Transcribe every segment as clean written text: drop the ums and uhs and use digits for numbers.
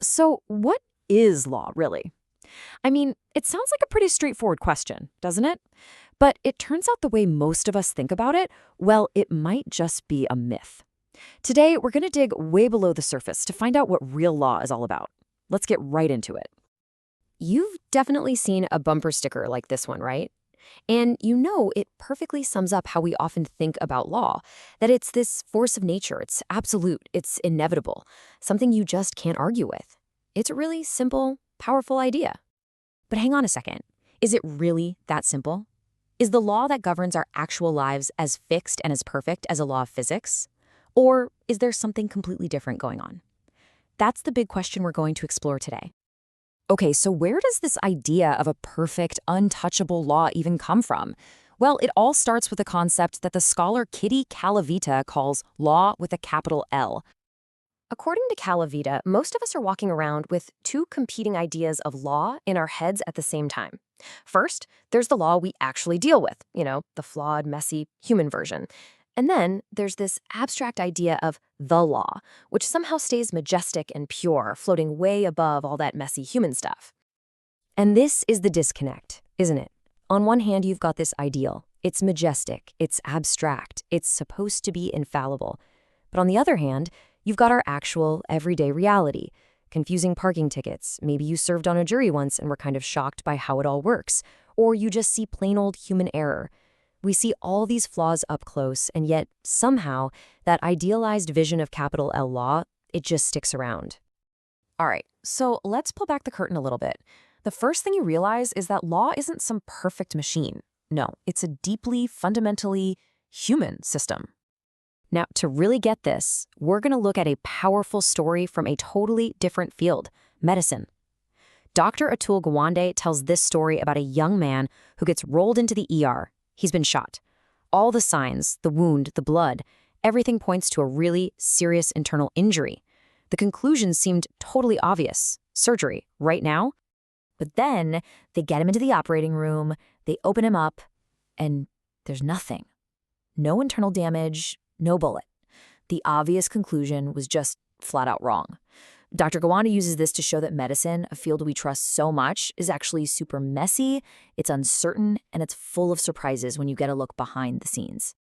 So, what is law, really? I mean, it sounds like a pretty straightforward question, doesn't it? But it turns out the way most of us think about it, well, it might just be a myth. Today, we're going to dig way below the surface to find out what real law is all about. Let's get right into it. You've definitely seen a bumper sticker like this one, right? And you know it perfectly sums up how we often think about law, that it's this force of nature, it's absolute, it's inevitable, something you just can't argue with. It's a really simple, powerful idea. But hang on a second. Is it really that simple? Is the law that governs our actual lives as fixed and as perfect as a law of physics? Or is there something completely different going on? That's the big question we're going to explore today. Okay, so where does this idea of a perfect, untouchable law even come from? Well, it all starts with a concept that the scholar Kitty Calavita calls law with a capital L. According to Calavita, most of us are walking around with two competing ideas of law in our heads at the same time. First, there's the law we actually deal with, the flawed, messy human version. And then there's this abstract idea of the law, which somehow stays majestic and pure, floating way above all that messy human stuff. And this is the disconnect, isn't it? On one hand, you've got this ideal. It's majestic, it's abstract, it's supposed to be infallible. But on the other hand, you've got our actual, everyday reality. Confusing parking tickets, maybe you served on a jury once and were kind of shocked by how it all works, or you just see plain old human error. We see all these flaws up close, and yet, somehow, that idealized vision of capital L law, it just sticks around. All right, so let's pull back the curtain a little bit. The first thing you realize is that law isn't some perfect machine. No, it's a deeply, fundamentally human system. Now, to really get this, we're going to look at a powerful story from a totally different field, medicine. Dr. Atul Gawande tells this story about a young man who gets rolled into the ER. He's been shot. All the signs, the wound, the blood, everything points to a really serious internal injury. The conclusion seemed totally obvious. Surgery, right now. But then they get him into the operating room, they open him up, and there's nothing. No internal damage, no bullet. The obvious conclusion was just flat out wrong. Dr. Gawande uses this to show that medicine, a field we trust so much, is actually super messy, it's uncertain, and it's full of surprises when you get a look behind the scenes.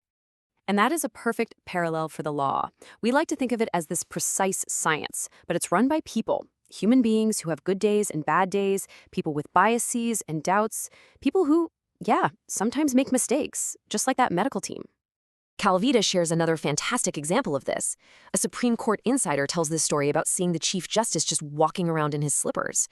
And that is a perfect parallel for the law. We like to think of it as this precise science, but it's run by people, human beings who have good days and bad days, people with biases and doubts, people who, sometimes make mistakes, just like that medical team. Calavita shares another fantastic example of this. A Supreme Court insider tells this story about seeing the Chief Justice just walking around in his slippers.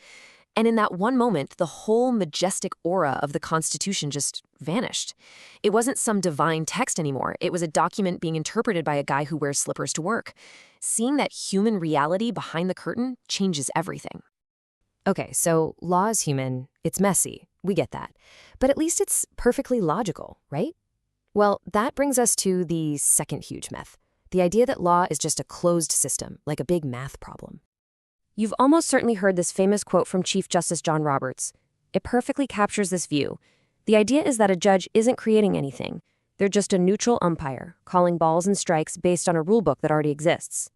And in that one moment, the whole majestic aura of the Constitution just vanished. It wasn't some divine text anymore. It was a document being interpreted by a guy who wears slippers to work. Seeing that human reality behind the curtain changes everything. Okay, so law is human. It's messy. We get that. But at least it's perfectly logical, right? Well, that brings us to the second huge myth, the idea that law is just a closed system, like a big math problem. You've almost certainly heard this famous quote from Chief Justice John Roberts. It perfectly captures this view. The idea is that a judge isn't creating anything. They're just a neutral umpire, calling balls and strikes based on a rulebook that already exists.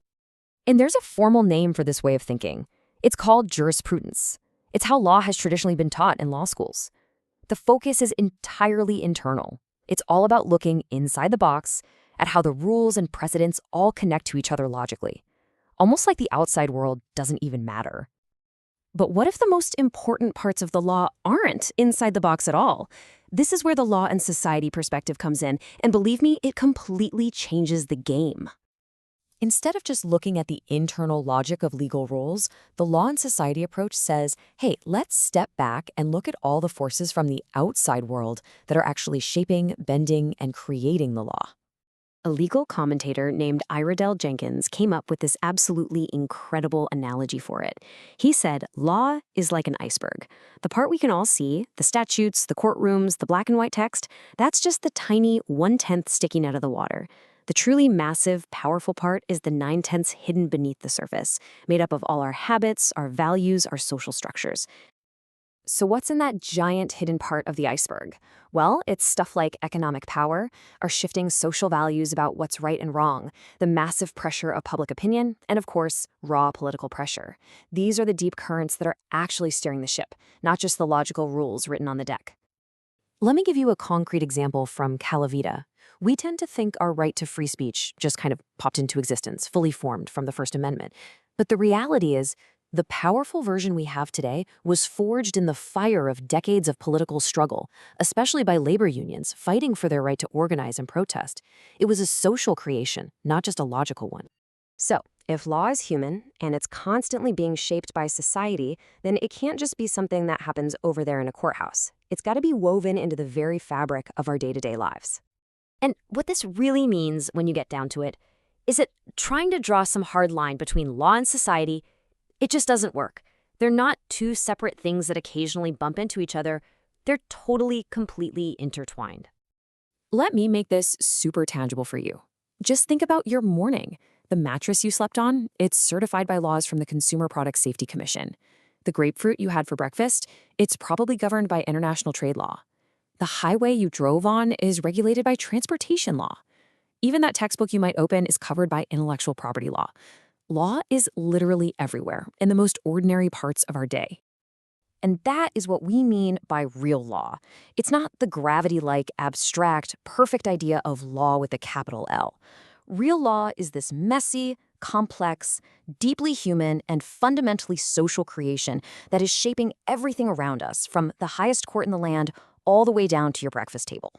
And there's a formal name for this way of thinking. It's called jurisprudence. It's how law has traditionally been taught in law schools. The focus is entirely internal. It's all about looking inside the box at how the rules and precedents all connect to each other logically. Almost like the outside world doesn't even matter. But what if the most important parts of the law aren't inside the box at all? This is where the law and society perspective comes in, and believe me, it completely changes the game. Instead of just looking at the internal logic of legal rules, the law and society approach says, hey, let's step back and look at all the forces from the outside world that are actually shaping, bending, and creating the law. A legal commentator named Iredell Jenkins came up with this absolutely incredible analogy for it. He said, law is like an iceberg. The part we can all see, the statutes, the courtrooms, the black and white text, that's just the tiny 1/10 sticking out of the water. The truly massive, powerful part is the 9/10 hidden beneath the surface, made up of all our habits, our values, our social structures. So what's in that giant hidden part of the iceberg? Well, it's stuff like economic power, our shifting social values about what's right and wrong, the massive pressure of public opinion, and of course, raw political pressure. These are the deep currents that are actually steering the ship, not just the logical rules written on the deck. Let me give you a concrete example from Calavita. We tend to think our right to free speech just kind of popped into existence, fully formed from the First Amendment. But the reality is, the powerful version we have today was forged in the fire of decades of political struggle, especially by labor unions fighting for their right to organize and protest. It was a social creation, not just a logical one. So, if law is human and it's constantly being shaped by society, then it can't just be something that happens over there in a courthouse. It's got to be woven into the very fabric of our day-to-day lives. And what this really means when you get down to it is that trying to draw some hard line between law and society, it just doesn't work. They're not two separate things that occasionally bump into each other. They're totally, completely intertwined. Let me make this super tangible for you. Just think about your morning. The mattress you slept on, it's certified by laws from the Consumer Product Safety Commission. The grapefruit you had for breakfast, it's probably governed by international trade law. The highway you drove on is regulated by transportation law. Even that textbook you might open is covered by intellectual property law. Law is literally everywhere, in the most ordinary parts of our day. And that is what we mean by real law. It's not the gravity-like, abstract, perfect idea of law with a capital L. Real law is this messy, complex, deeply human, and fundamentally social creation that is shaping everything around us, from the highest court in the land all the way down to your breakfast table.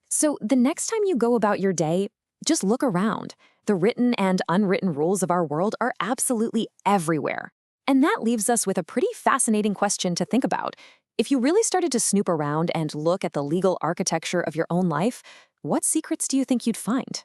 So the next time you go about your day, just look around. The written and unwritten rules of our world are absolutely everywhere. And that leaves us with a pretty fascinating question to think about. If you really started to snoop around and look at the legal architecture of your own life, what secrets do you think you'd find?